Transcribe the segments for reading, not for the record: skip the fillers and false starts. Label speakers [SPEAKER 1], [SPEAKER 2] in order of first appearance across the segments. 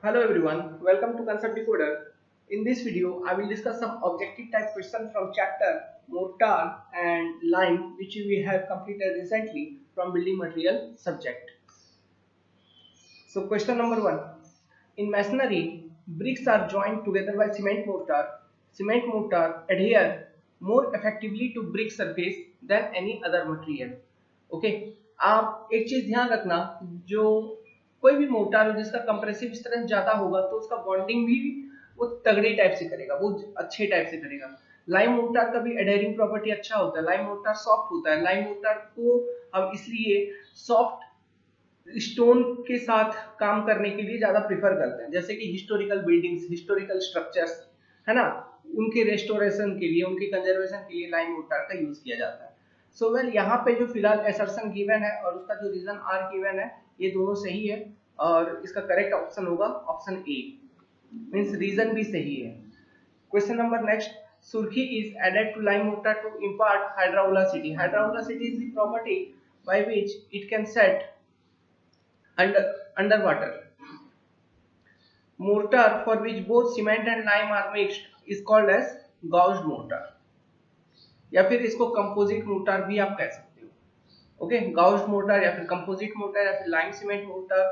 [SPEAKER 1] Hello everyone, welcome to Concept Decoder. In this video, I will discuss some objective type questions from chapter Mortar and Lime which we have completed recently from Building Material subject. So question number 1. In masonry, bricks are joined together by cement mortar. Cement mortar adhere more effectively to brick surface than any other material. Okay, आप एक चीज ध्यान रखना, जो कोई भी mortar हो जिसका कंप्रेसिव स्ट्रेंथ ज्यादा होगा तो उसका बॉन्डिंग भी वो तगड़े टाइप से करेगा, वो अच्छे टाइप से करेगा। लाइम मोर्टार का भी एडहेरिंग प्रॉपर्टी अच्छा होता है, लाइम मोर्टार सॉफ्ट होता है। लाइम मोर्टार को हम इसलिए सॉफ्ट स्टोन के साथ काम करने के लिए ज्यादा प्रिफर करते हैं, जैसे कि हिस्टोरिकल बिल्डिंग्स, हिस्टोरिकल स्ट्रक्चर्स है ना, उनके रेस्टोरेशन के लिए, उनके कंजर्वेशन के लिए लाइम मोर्टार का यूज किया जाता है। सो वेल यहाँ पे जो फिलहाल असर्शन गिवन है और उसका जो रीजन आर गिवन है, ये दोनों सही है और इसका करेक्ट ऑप्शन होगा ऑप्शन ए, मींस रीजन भी सही है। Question number next, surkhi is added to lime mortar to impart hydraulicity. Hydraulicity is the property by which it can set underwater. Mortar for which both cement and lime are mixed is called as gauged mortar, या फिर इसको composite mortar भी आप कह सकते हो। Okay, गाउज्ड mortar या फिर कंपोजिट मोर्टार या फिर लाइम सीमेंट मोर्टार,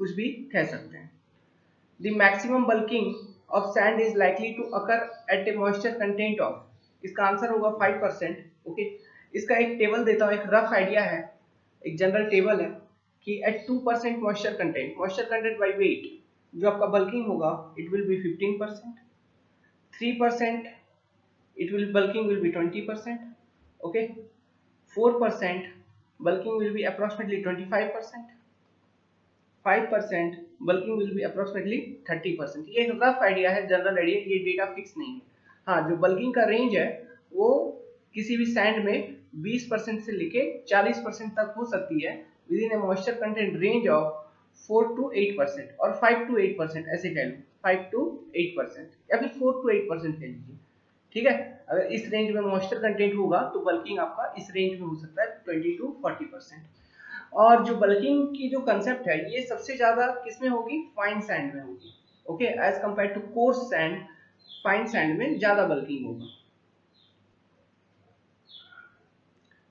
[SPEAKER 1] कुछ भी कह सकते हैं। The maximum bulking of sand is likely to occur at a moisture content of, इसका आंसर होगा 5%। ओके, इसका एक टेबल देता हूं, एक रफ आइडिया है, एक जनरल टेबल है कि at 2% moisture content by weight जो आपका बल्किंग होगा it will be 15%, 3% it will bulking will be 20%, okay, 4% bulking will be approximately 25%, 5% bulking will be approximately 30%। ये एक रफ आइडिया है, जनरल आइडिया, ये डेटा फिक्स नहीं है। हाँ, जो बल्किंग का रेंज है वो किसी भी सैंड में 20% से लेके 40% तक हो सकती है, with in A moisture content range of 4 to 8% और 5 to 8%, ऐसे कह लो 5 to 8% या फिर 4 to 8% कह लीजिए। ठीक है, अगर इस रेंज में मॉइस्चर कंटेंट होगा तो बल्किंग आपका इस रेंज में हो सकता है 20 to 40%। और जो बल्किंग की जो कंसेप्ट है ये सबसे ज्यादा किसमें होगी, फाइन सैंड में होगी। Okay, as compare to coarse sand, fine sand में ज्यादा बल्किंग होगा।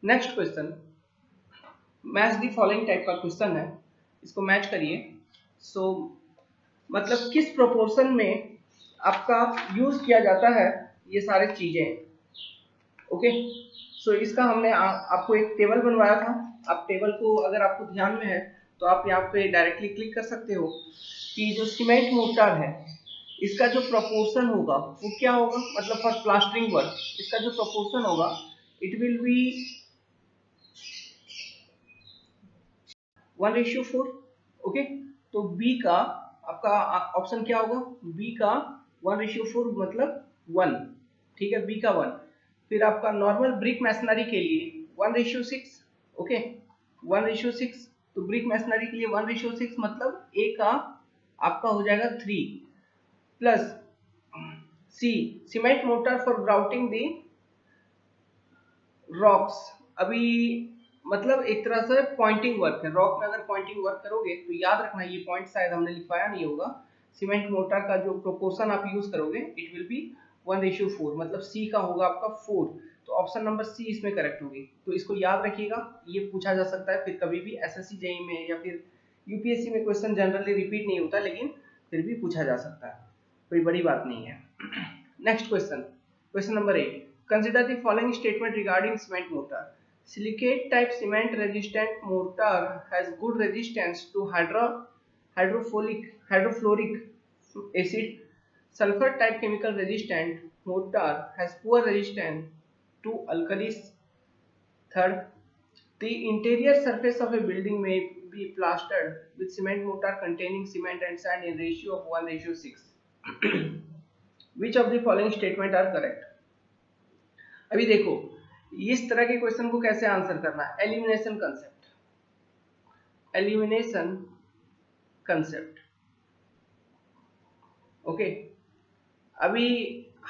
[SPEAKER 1] Next question, match the following type का क्वेश्चन है, इसको मैच करिए। सो मतलब किस प्रोपोर्शन में आपका यूज किया जाता है ये सारे चीजें। ओके, सो इसका हमने आपको एक टेबल बनवाया था। आप टेबल को अगर आपको ध्यान में है तो आप यहाँ पे डायरेक्टली क्लिक कर सकते हो कि जो सीमेंट मोर्टार है इसका जो प्रोपोर्शन होगा वो क्या होगा, मतलब फॉर प्लास्टरिंग वर्क इसका जो प्रोपोर्शन होगा इट विल बी 1:4। ओके, तो बी का आपका ऑप्शन क्या होगा, बी का 1:4 मतलब 1। ठीक है, बी का 1। फिर आपका नॉर्मल ब्रिक मैसनरी के लिए 1:6। ओके, 1:6, तो ब्रिक मैसनरी के लिए 1:6 मतलब ए का आपका हो जाएगा 3 plus C cement mortar for grouting the rocks. अभी मतलब एक तरह से पॉइंटिंग वर्क है, रॉक में अगर पॉइंटिंग वर्क करोगे तो याद रखना ये पॉइंट शायद हमने लिखवाया नहीं होगा। सीमेंट मोर्टार का जो प्रोपोर्शन आप यूज करोगे इट विल बी 1:4, मतलब सी का होगा आपका 4, तो ऑप्शन नंबर सी इसमें करेक्ट होगी। तो इसको याद रखिएगा, ये पूछा जा सकता है फिर कभी भी एसएससी जेईई में या फिर यूपीएससी में। क्वेश्चन जनरली रिपीट नहीं होता लेकिन फिर भी पूछा जा सकता है, कोई बड़ी बात नहीं है। Next question, question number 8, consider the following statement regarding cement mortar. Silicate type cement resistant mortar has good resistance to hydrofluoric acid. Sulfur type chemical resistant mortar has poor resistance to alkalis. Third, the interior surface of a building may be plastered with cement mortar containing cement and sand in ratio of 1:6. Which of the following statement are correct? अभी देखो इस तरह के question को कैसे answer करना है, elimination concept. Okay, अभी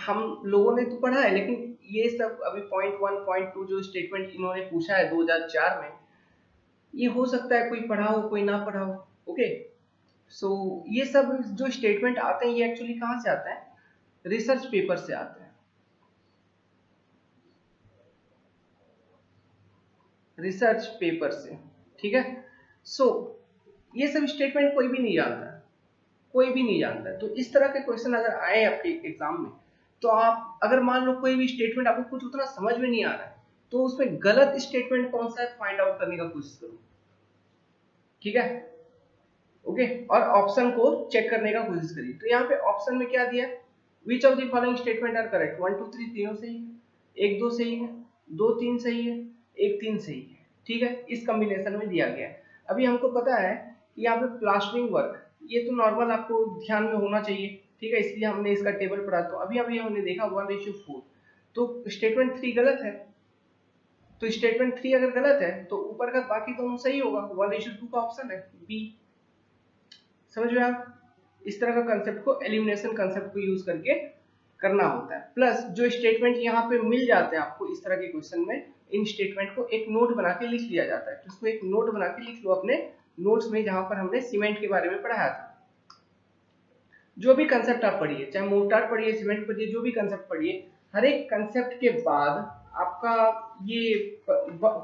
[SPEAKER 1] हम लोगों ने तो पढ़ा है लेकिन ये सब अभी पॉइंट 1 पॉइंट 2 जो स्टेटमेंट इन्होंने पूछा है 2004 में, ये हो सकता है कोई पढ़ा हो कोई ना पढ़ा हो। ओके, सो ये सब जो स्टेटमेंट आते हैं ये एक्चुअली कहाँ से आते हैं, रिसर्च पेपर से आते हैं, रिसर्च पेपर से, ठीक है। सो ये सब स्टेटमेंट कोई भी नहीं जानता, कोई भी नहीं जानता। तो इस तरह के क्वेश्चन अगर आए आपके एग्जाम में, तो आप अगर मान लो कोई भी स्टेटमेंट आपको कुछ उतना समझ में नहीं आ रहा है, तो उसमें गलत स्टेटमेंट कौन सा है फाइंड आउट करने का कोशिश करो, ठीक है, ओके। और ऑप्शन को चेक करने का कोशिश करिए। तो यहाँ पे ऑप्शन में क्या दिया, which of the following statement are correct, 1 2 3 तीनों सही है, 1 2 सही है, 2 3 सही है, 1 3 सही है, ठीक है, इस कॉम्बिनेशन में दिया गया है। अभी हमको पता है कि यहाँ पे प्लास्टरिंग वर्क ये तो नॉर्मल आपको ध्यान में होना चाहिए, ठीक है, इसलिए हमने इसका टेबल पढ़ा। तो अभी अभी हमने देखा 1:4, तो स्टेटमेंट 3 गलत है। तो स्टेटमेंट 3 अगर गलत है तो ऊपर का बाकी दोनों सही होगा, 1:2 का ऑप्शन है बी। समझ में आप, इस तरह का कंसेप्ट को एलिमिनेशन कंसेप्ट को यूज करके करना होता है। प्लस जो स्टेटमेंट यहाँ पे मिल जाते हैं आपको इस तरह के क्वेश्चन में, इन स्टेटमेंट को एक नोट बना के लिख लिया जाता है। तो इसको एक नोट बना के लिख लो अपने नोट्स में, जहां पर हमने सीमेंट के बारे में पढ़ाया था। जो भी कंसेप्ट आप पढ़िए, चाहे मोर्टार पढ़िए, सीमेंट पढ़िए, जो भी कंसेप्ट पढ़िए, हर एक कंसेप्ट के बाद आपका ये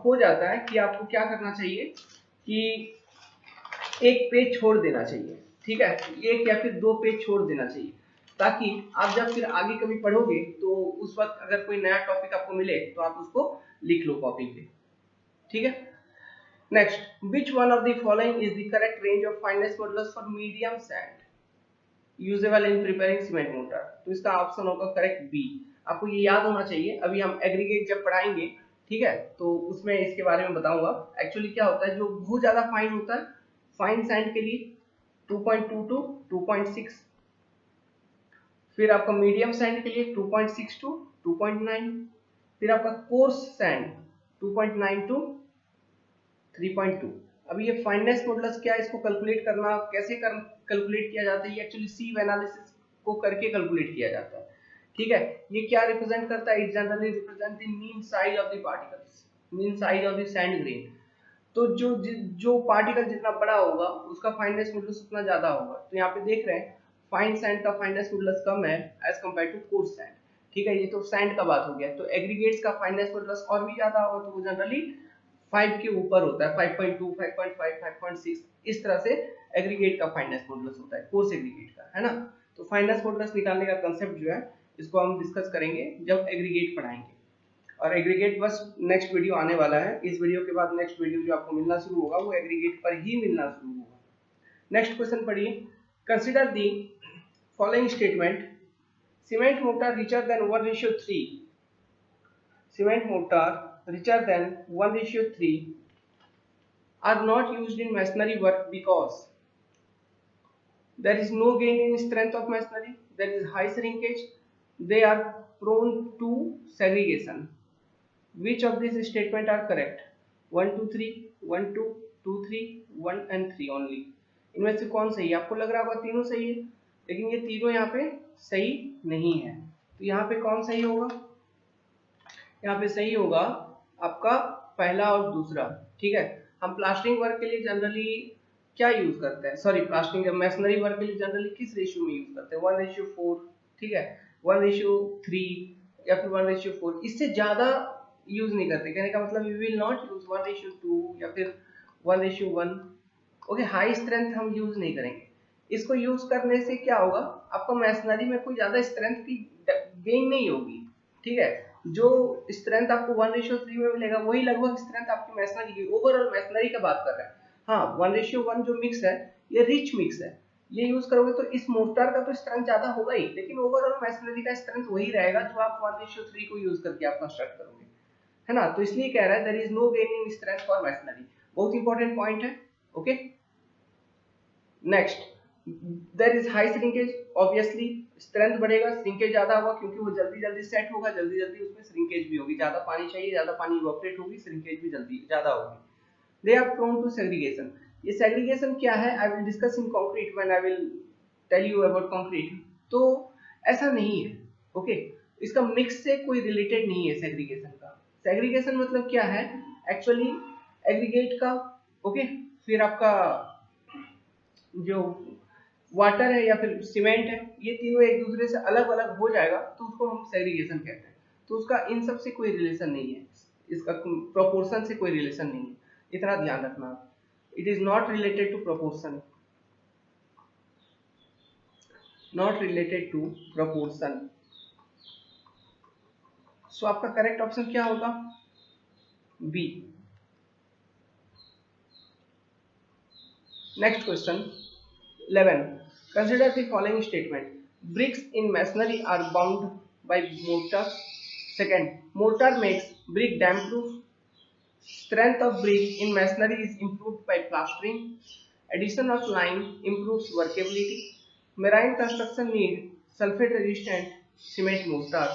[SPEAKER 1] हो जाता है कि आपको क्या करना चाहिए कि एक पेज छोड़ देना चाहिए, ठीक है, एक या फिर 2 पेज छोड़ देना चाहिए, ताकि आप जब फिर आगे कभी पढ़ोगे तो उस वक्त अगर कोई नया टॉपिक आपको मिले तो आप उसको लिख लो कॉपी पे, ठीक है। Next, which one of the following is the correct range of finance modulus for medium sand usable in preparing cement mortar. तो इसका ऑप्शन होगा करेक्ट बी। आपको ये याद होना चाहिए, अभी हम एग्रीगेट जब पढ़ाएंगे, ठीक है, तो उसमें इसके बारे में बताऊंगा। एक्चुअली क्या होता है, जो बहुत ज्यादा फाइन होता है, फाइन सैंड के लिए 2.22 2.6, फिर आपका मीडियम सैंड के लिए 2.62 2.9, फिर आपका कोर्स सैंड 2.92 3.2। अब ये फाइननेस मॉडुलस क्या है, इसको कैलकुलेट करना कैसे कैलकुलेट किया जाता है, ये एक्चुअली सीव एनालिसिस को करके कैलकुलेट किया जाता है, ठीक है। ये क्या रिप्रेजेंट करता है, it generally represent the mean size of the particles, mean size of the sand grain. तो जो पार्टिकल जितना बड़ा होगा उसका फाइननेस मॉडुलस उतना ज्यादा होगा। तो यहाँ पे देख रहे हैं फाइन सैंड का फाइननेस मॉडुलस कम है as compare to coarse sand, ठीक है, ये तो सैंड का बात हो गया। तो एग्रीगेट्स का फाइननेस मॉडुलस और भी ज्यादा होगा, तो वो जनरली 5 के ऊपर होता है, 5.2 5.5 5.6, इस तरह से एग्रीगेट का फाइननेस मॉडुलस होता है, कोर्स एग्रीगेट का, है ना। तो फाइननेस मॉडुलस निकालने का कांसेप्ट जो है इसको हम डिस्कस करेंगे जब एग्रीगेट पढ़ाएंगे। और एग्रीगेट बस नेक्स्ट वीडियो आने वाला है, इस वीडियो के बाद नेक्स्ट वीडियो जो आपको मिलना शुरू होगा वो एग्रीगेट पर ही मिलना शुरू होगा। नेक्स्ट क्वेश्चन पढ़िए, consider the following statement, cement mortar richer than 1:3, cement mortar richer than 1:3 are not used in masonry work because there is no gain in strength of masonry, there is high shrinkage, they are prone to segregation. Which of these statements are correct? 1 2 3 1 2 2 3 1 and 3 only. इनमें से कौन सही है? आपको लग रहा होगा तीनों सही है, लेकिन ये तीनों यहाँ पे सही नहीं है। तो यहाँ पे कौन सही होगा? यहाँ पे सही होगा आपका पहला और दूसरा, ठीक है। हम प्लास्टरिंग वर्क के लिए जनरली क्या यूज करते हैं, सॉरी प्लास्टरिंग मैसनरी वर्क के लिए जनरली किस रेशियो में यूज करते हैं? 1:4, ठीक है, 1:3 या फिर 1:4, इससे ज्यादा यूज नहीं करते। कहने का मतलब वी विल नॉट यूज 1:2 या फिर 1:1। ओके, हाई स्ट्रेंथ हम यूज नहीं करेंगे। इसको यूज करने से क्या होगा, आपका मैसनरी में कोई ज्यादा स्ट्रेंथ की गेन नहीं होगी, ठीक है। जो स्ट्रेंथ आपको 1:3 में मिलेगा वही लगभग स्ट्रेंथ आपकी मैसनरी की, ओवरऑल मैसनरी का बात कर रहे हैं। हाँ, 1:1 जो मिक्स है ये रिच मिक्स है, ये यूज करोगे तो इस मोर्टार का तो स्ट्रेंथ ज्यादा होगा ही, लेकिन ओवरऑल मैसनरी का स्ट्रेंथ वही रहेगा जो आप 1:3 को यूज करके आप कंस्ट्रक्ट करोगे, है ना। तो इसलिए कह रहा है there is no gain in strength for masonry, बहुत इंपॉर्टेंट पॉइंट है, okay. Next, there is high shrinkage, obviously strength बढ़ेगा, श्रिंकेज ज्यादा होगा क्योंकि वो जल्दी जल्दी सेट होगा, जल्दी जल्दी उसमें श्रिंकेज भी होगी, ज्यादा पानी चाहिए, ज्यादा पानी इवोपरेट होगी, श्रिंकेज भी जल्दी ज्यादा होगी। They are prone to segregation. ये सेग्रीगेशन क्या है, I will discuss in concrete when I will tell you about concrete. तो ऐसा नहीं है, ओके, इसका मिक्स से कोई रिलेटेड नहीं है सेग्रीगेशन का। सेग्रीगेशन मतलब क्या है एक्चुअली, एग्रीगेट का, ओके, फिर आपका जो वाटर है या फिर सीमेंट है, ये तीनों एक दूसरे से अलग अलग हो जाएगा तो उसको हम सेग्रीगेशन कहते हैं। तो उसका इन सब से कोई रिलेशन नहीं है, इसका प्रोपोर्शन से कोई रिलेशन नहीं है, इतना ध्यान रखना। It is not related to proportion, not related to proportion. So आपका करेक्ट ऑप्शन क्या होगा? B. Next question 11. Consider the following statement. Bricks in masonry are bound by mortar. Second, mortar makes brick dam proof. Strength of brick in masonry is improved by plastering. Addition of lime improves workability. Marine construction need sulfate resistant cement mortar.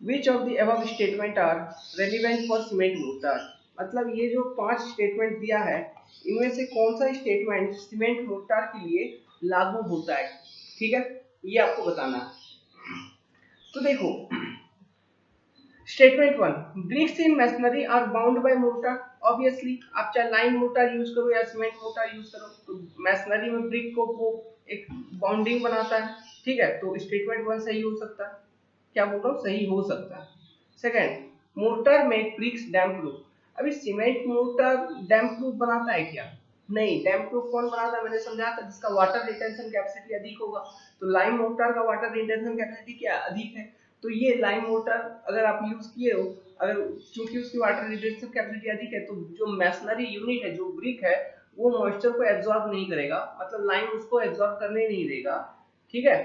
[SPEAKER 1] Which of the above statement are relevant for cement mortar? मतलब ये जो 5 statement दिया है, इनमें से कौन सा statement cement mortar के लिए लागू होता है? ठीक है, ये आपको बताना है। तो देखो, statement 1, bricks in masonry are bound by mortar. Obviously आप चाहे लाइन मोर्टार यूज करो या सीमेंट मोर्टार यूज करो, तो मैसनरी में ब्रिक को वो एक बाउंडिंग बनाता है। ठीक है, तो स्टेटमेंट 1 सही हो सकता है। क्या बोल रहा हूँ, सही हो सकता है। सेकंड, मोर्टार में ब्रिक्स डैम प्रूफ। अभी सीमेंट मोर्टार डैम प्रूफ बनाता है क्या? नहीं। डैम प्रूफ कौन बनाता है? मैंने समझाया था, जिसका वाटर रिटेंशन कैपेसिटी अधिक होगा। तो लाइम मोर्टार का वाटर रिटेंशन कैपेसिटी क्या अधिक है, तो ये लाइम मोर्टार अगर आप यूज किए हो, अगर चूंकि उसकी वाटर रिटेंशन कैपेसिटी अधिक है, तो जो मैसनरी यूनिट है, जो ब्रिक है, वो मॉइस्चर को एब्जॉर्ब नहीं करेगा, मतलब लाइम उसको एब्जॉर्ब करने नहीं देगा। ठीक है,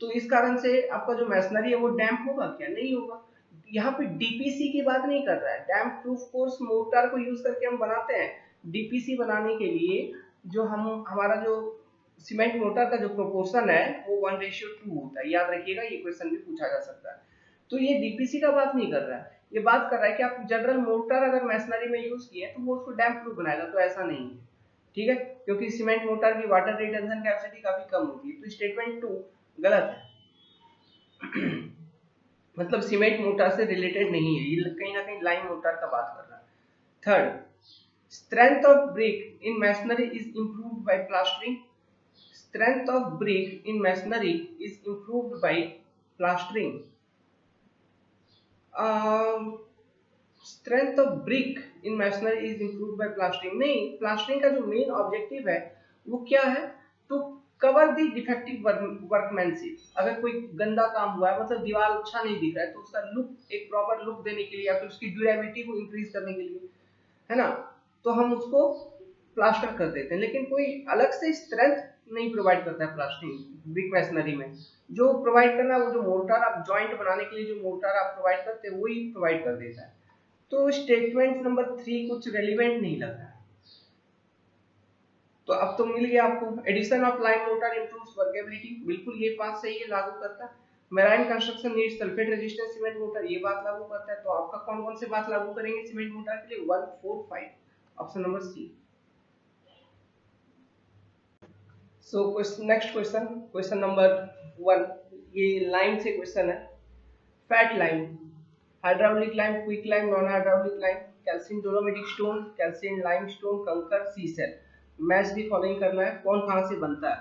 [SPEAKER 1] तो इस कारण से आपका जो मैसनरी है वो डैम्प होगा क्या? नहीं होगा। यहाँ पे डीपीसी की बात नहीं कर रहा है। डैम्प प्रूफ कोर्स मोर्टार को यूज करके हम बनाते हैं। डीपीसी बनाने के लिए जो हमारा जो सीमेंट मोर्टार का जो प्रोपोर्शन है वो 1:2 होता है। याद रखिएगा, ये क्वेश्चन भी पूछा जा सकता है। तो ये डीपीसी का बात नहीं कर रहा है, ये बात कर रहा है कि आप जनरल मोर्टार अगर मैसनरी में यूज किए तो वो उसको डैम्प प्रूफ बनाएगा, तो ऐसा नहीं है। ठीक है, क्योंकि सीमेंट मोर्टार की वाटर रिटेंशन कैपेसिटी काफी कम होती है। तो स्टेटमेंट 2 गलत है। मतलब सीमेंट मोर्टार से रिलेटेड नहीं है, ये कहीं ना कहीं लाइम मोर्टार का बात कर रहा है। Third, strength of brick in masonry is improved by plastering. Strength of brick in masonry is improved by plastering. Strength of brick in masonry is improved by plastering नहीं। प्लास्टरिंग का जो main objective है वो क्या है? To cover the defective workmanship. अगर कोई गंदा काम हुआ है, मतलब दीवार अच्छा नहीं दिख रहा है, तो उसका लुक, एक प्रॉपर लुक देने के लिए या फिर उसकी ड्यूरेबिलिटी को इंक्रीज करने के लिए, है ना, तो हम उसको प्लास्टर कर देते हैं। लेकिन कोई अलग से स्ट्रेंथ नहीं प्रोवाइड करता है प्लास्टरिंग ब्रिक मैसनरी में। जो प्रोवाइड करना है वो जो मोर्टार आप जॉइंट बनाने के लिए जो मोर्टार आप प्रोवाइड करते हैं वही प्रोवाइड कर देता है। तो स्टेटमेंट नंबर 3 कुछ रेलिवेंट नहीं लग रहा है। तो अब तो मिल गया आपको। Addition of lime mortar improves workability, बिल्कुल ये बात सही है, लागू करता है। Marine construction needs sulphate resistant cement mortar, ये बात लागू करता है। तो आपका कौन कौन से बात लागू करेंगे सीमेंट मोर्टार के लिए? 1, 4, 5, option number C. So next question, question number 1, ये लाइम से क्वेश्चन है। Fat lime, hydraulic lime, quick lime, non hydraulic lime, calcium dolomitic stone, calcium limestone, kankar, sea shell. Match the following करना है, कौन कहां से बनता है।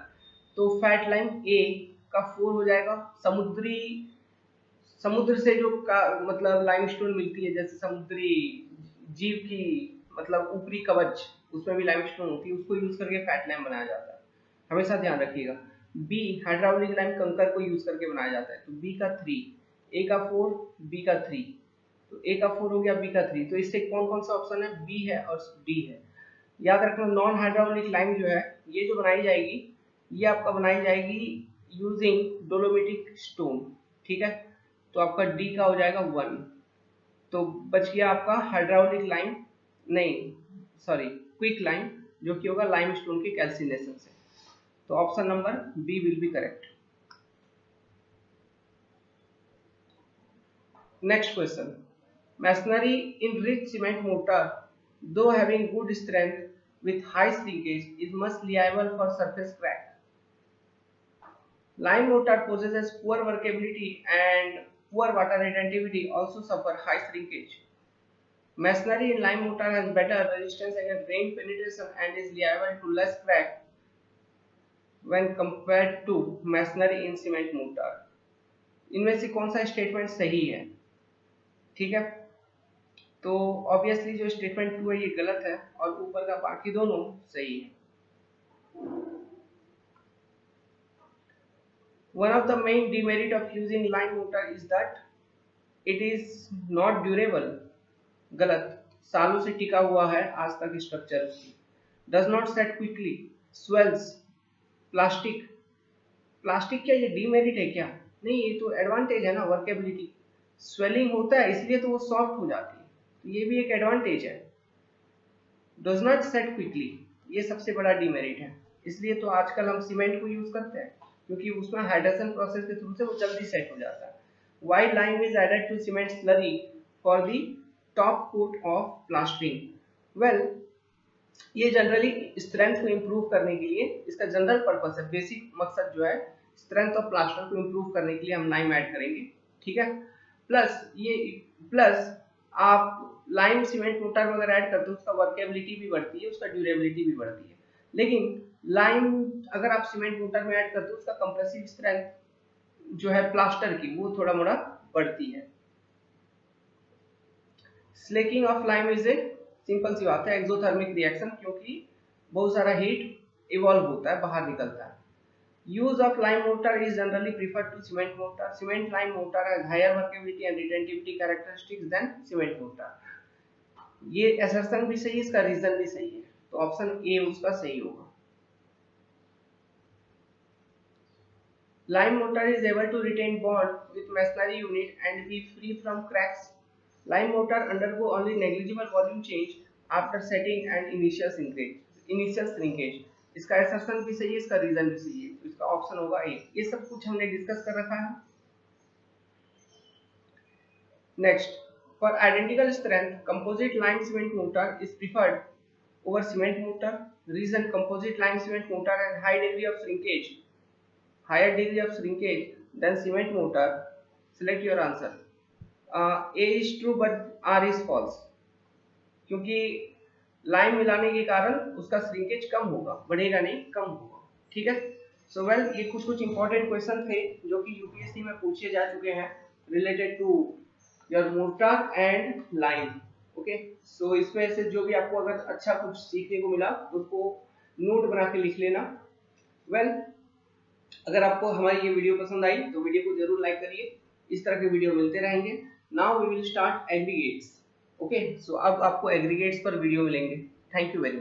[SPEAKER 1] तो फैट लाइम ए का 4 हो जाएगा। समुद्र से जो मतलब लाइमस्टोन मिलती है, जैसे समुद्री जीव की मतलब ऊपरी कवच, उसमें भी लाइमस्टोन होती है, उसको यूज करके फैट लाइम बनाया जाता है, हमेशा ध्यान रखिएगा। बी, हाइड्रोलिक लाइम कंकर को यूज करके बनाया जाता है। तो बी का 3, ए का 4, बी का 3। तो ए का 4 हो गया, बी का 3। तो इससे कौन कौन सा ऑप्शन है? बी है और डी है। याद रखना, नॉन हाइड्रोलिक लाइम जो है ये जो बनाई जाएगी, ये आपका बनाई जाएगी यूजिंग डोलोमिटिक स्टोन। ठीक है, तो आपका डी का हो जाएगा 1। तो बच गया आपका हाइड्रोलिक लाइम, नहीं सॉरी क्विक लाइम, जो कि होगा लाइमस्टोन की कैल्सिनेशन से। तो option number B will be correct. Next question, masonry in rich cement mortar, though having good strength with high shrinkage, is much liable for surface crack. Lime mortar possesses poor workability and poor water retentivity, also suffer high shrinkage. Masonry in lime mortar has better resistance against rain penetration and is liable to less crack when compared to masonry in cement mortar. इनमें से कौन सा statement सही है? ठीक है, तो obviously जो स्टेटमेंट 2 है ये गलत है और ऊपर का बाकी दोनों सही है। One of the main demerit of using lime mortar is that it is not durable। गलत, सालों से टिका हुआ है आज तक स्ट्रक्चर उसकी। Does not set quickly, swells, plastic. Plastic क्या ये डीमेरिट है क्या? नहीं, ये तो एडवांटेज है ना, वर्केबिलिटी। स्वेलिंग होता है इसलिए तो वो सॉफ्ट हो जाती है, तो ये भी एक एडवांटेज है। Does not set quickly, ये सबसे बड़ा डीमेरिट है, इसलिए तो आजकल हम सीमेंट को यूज करते हैं क्योंकि उसमें हाइड्रेशन प्रोसेस के थ्रू से वो जल्दी सेट हो जाता है। Why lime is added to cement slurry for the top coat of plastering? Well, ये जनरली स्ट्रेंथ को इम्प्रूव करने के लिए, इसका जनरल पर्पस है, बेसिक मकसद जो है स्ट्रेंथ ऑफ प्लास्टर को इम्प्रूव करने के लिए हम लाइम ऐड करेंगे। ठीक है, प्लस आप लाइम सीमेंट मोटर वगैरह ऐड करते हो उसका वर्केबिलिटी भी बढ़ती है, उसका ड्यूरेबिलिटी भी बढ़ती है। लेकिन लाइम अगर आप सीमेंट मोटर में ऐड करते हो उसका कंप्रेसिव स्ट्रेंथ जो है प्लास्टर की वो थोड़ा मोड़ा बढ़ती है। Slaking of lime is a simple सी बात है, एक्सोथर्मिक रिएक्शन, क्योंकि बहुत सारा हीट इवॉल्व होता है, बाहर निकलता है। Use of lime mortar is generally preferred to cement mortar. Cement lime mortar has higher workability and retentivity characteristics than cement mortar. ये असर्शन भी सही है, इसका रीजन भी सही है, तो ऑप्शन ए उसका सही होगा। Lime mortar is able to retain bond with masonry unit and be free from cracks. Lime mortar undergo only negligible volume change after setting and initial shrinkage. इसका assertion भी सही है, इसका रीजन भी सही है, तो इसका ऑप्शन होगा ए। ये सब कुछ हमने डिस्कस कर रखा है। Next, for identical strength, composite lime cement mortar is preferred over cement mortar. Reason: composite lime cement mortar has higher degree of shrinkage than cement mortar. Select your answer. A is true but R is false, क्योंकि lime मिलाने के कारण उसका shrinkage कम होगा, बढ़ेगा नहीं, कम होगा। ठीक है, सो वेल ये कुछ इंपॉर्टेंट क्वेश्चन थे जो कि यूपीएससी में पूछे जा चुके हैं related to your mortar and lime. Okay, so इसमें से जो भी आपको अगर अच्छा कुछ सीखने को मिला तो उसको नोट बना के लिख लेना। वेल, अगर आपको हमारी ये वीडियो पसंद आई तो वीडियो को जरूर लाइक करिए, इस तरह के वीडियो मिलते रहेंगे। Now we will start aggregates. Okay, so अब आपको एग्रीगेट्स पर वीडियो मिलेंगे। Thank you very much.